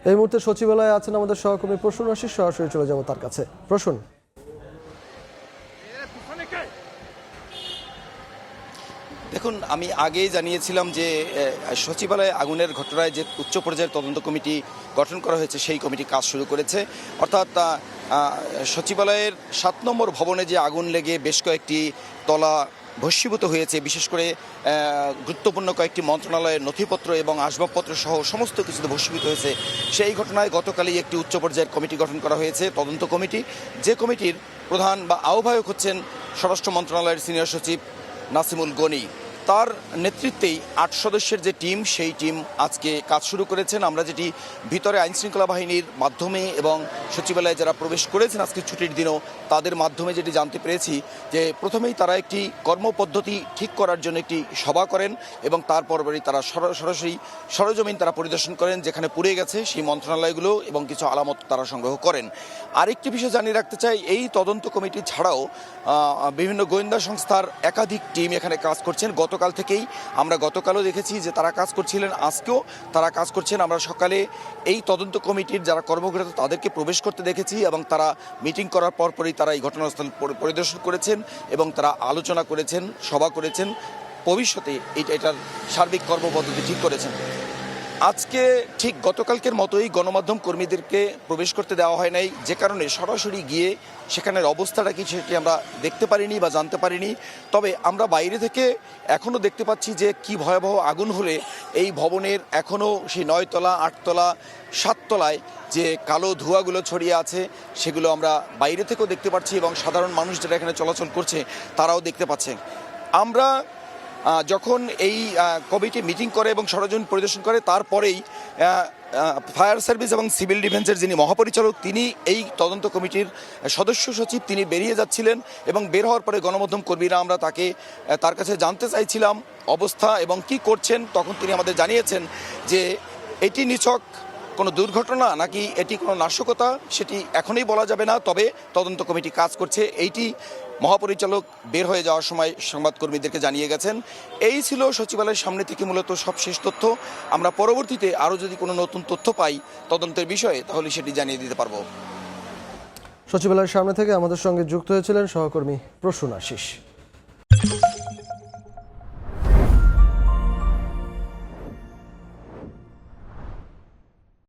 এই মুহূর্তে সচিবালয়ে আছেন আমাদের সহকর্মী প্রসূন আশিস, সরাসরি চলে যাব তার কাছে। প্রসূন, দেখুন, আমি আগেই জানিয়েছিলাম যে সচিবালয়ে আগুনের ঘটনায় যে উচ্চ পর্যায়ের তদন্ত কমিটি গঠন করা হয়েছে সেই কমিটি কাজ শুরু করেছে। অর্থাৎ সচিবালয়ের ৭ নম্বর ভবনে যে আগুন লেগে বেশ কয়েকটি তলা ভস্মীভূত হয়েছে, বিশেষ করে গুরুত্বপূর্ণ কয়েকটি মন্ত্রণালয়ের নথিপত্র এবং আসবাবপত্র সহ সমস্ত কিছুতে ভস্মীভূত হয়েছে। সেই ঘটনায় গতকালই একটি উচ্চ পর্যায়ের কমিটি গঠন করা হয়েছে, তদন্ত কমিটি। যে কমিটির প্রধান বা আহ্বায়ক হচ্ছেন স্বরাষ্ট্র মন্ত্রণালয়ের সিনিয়র সচিব নাসিমুল গনি। তার নেতৃত্বেই ৮ সদস্যের যে টিম, সেই টিম আজকে কাজ শুরু করেছেন। আমরা যেটি ভিতরে আইনশৃঙ্খলা বাহিনীর মাধ্যমে এবং সচিবালয়ে যারা প্রবেশ করেছেন আজকে ছুটির দিনও, তাদের মাধ্যমে যেটি জানতে পেরেছি যে প্রথমেই তারা একটি কর্মপদ্ধতি ঠিক করার জন্য একটি সভা করেন এবং তারপরই তারা সরাসরি সরজমিন তারা পরিদর্শন করেন, যেখানে পুড়ে গেছে সেই মন্ত্রণালয়গুলো, এবং কিছু আলামত তারা সংগ্রহ করেন। আরেকটি বিষয় জানিয়ে রাখতে চাই, এই তদন্ত কমিটি ছাড়াও বিভিন্ন গোয়েন্দা সংস্থার একাধিক টিম এখানে কাজ করছেন। গতকাল থেকেই আমরা গতকালও দেখেছি যে তারা কাজ করছিলেন, আজকেও তারা কাজ করছেন। আমরা সকালে এই তদন্ত কমিটির যারা কর্মকর্তা তাদেরকে প্রবেশ করতে দেখেছি এবং তারা মিটিং করার পরপরই তারা এই ঘটনাস্থল পরিদর্শন করেছেন এবং তারা আলোচনা করেছেন, সভা করেছেন, ভবিষ্যতে এটার সার্বিক কর্মপদ্ধতি ঠিক করেছেন। আজকে ঠিক গতকালকের মতোই গণমাধ্যম কর্মীদেরকে প্রবেশ করতে দেওয়া হয় নাই, যে কারণে সরাসরি গিয়ে সেখানের অবস্থাটা কি সেটি আমরা দেখতে পারিনি বা জানতে পারিনি। তবে আমরা বাইরে থেকে এখনও দেখতে পাচ্ছি যে কি ভয়াবহ আগুন হলে এই ভবনের এখনও সেই ৯ তলা, ৮ তলা, ৭ তলায় যে কালো ধোঁয়াগুলো ছড়িয়ে আছে সেগুলো আমরা বাইরে থেকেও দেখতে পাচ্ছি এবং সাধারণ মানুষ যারা এখানে চলাচল করছে তারাও দেখতে পাচ্ছে। আমরা যখন এই কমিটি মিটিং করে এবং সরজমিন পরিদর্শন করে, তারপরেই ফায়ার সার্ভিস এবং সিভিল ডিফেন্সের যিনি মহাপরিচালক তিনি এই তদন্ত কমিটির সদস্য সচিব তিনি বেরিয়ে যাচ্ছিলেন এবং বের হওয়ার পরে গণমাধ্যম কর্মীরা আমরা তার কাছে জানতে চাইছিলাম অবস্থা এবং কি করছেন। তখন তিনি আমাদের জানিয়েছেন যে এটি নিছক কোনো দুর্ঘটনা নাকি এটি কোনো নাশকতা সেটি এখনই বলা যাবে না, তবে তদন্ত কমিটি কাজ করছে এইটি মহাপরিচালক বের হয়ে যাওয়ার সময় সংবাদকর্মীদেরকে জানিয়ে গেছেন। এই ছিল সচিবালয়ের সামনে থেকে মূলত সবশেষ তথ্য। আমরা পরবর্তীতে আরও যদি কোনো নতুন তথ্য পাই তদন্তের বিষয়ে তাহলে সেটি জানিয়ে দিতে পারবো। সচিবালয়ের সামনে থেকে আমাদের সঙ্গে যুক্ত হয়েছিলেন সহকর্মী প্রসূন আশিস।